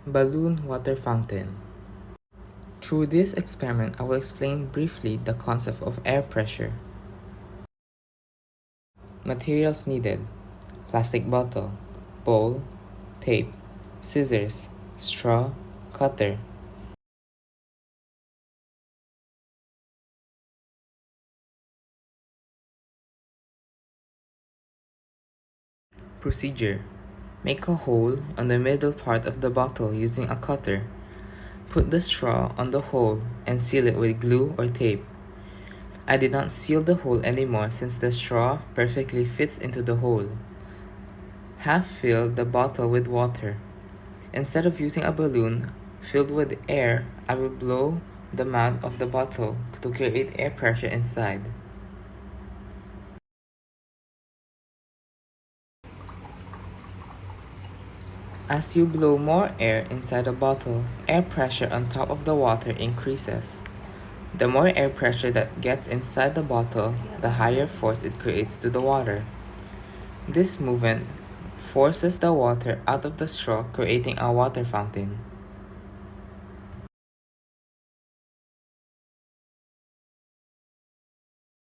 Balloon water fountain. Through this experiment, I will explain briefly the concept of air pressure. Materials needed: plastic bottle, bowl, tape, scissors, straw, cutter. Procedure: make a hole on the middle part of the bottle using a cutter. Put the straw on the hole and seal it with glue or tape. I did not seal the hole anymore since the straw perfectly fits into the hole. Half fill the bottle with water. Instead of using a balloon filled with air, I will blow the mouth of the bottle to create air pressure inside. As you blow more air inside the bottle, air pressure on top of the water increases. The more air pressure that gets inside the bottle, the higher force it creates to the water. This movement forces the water out of the straw, creating a water fountain.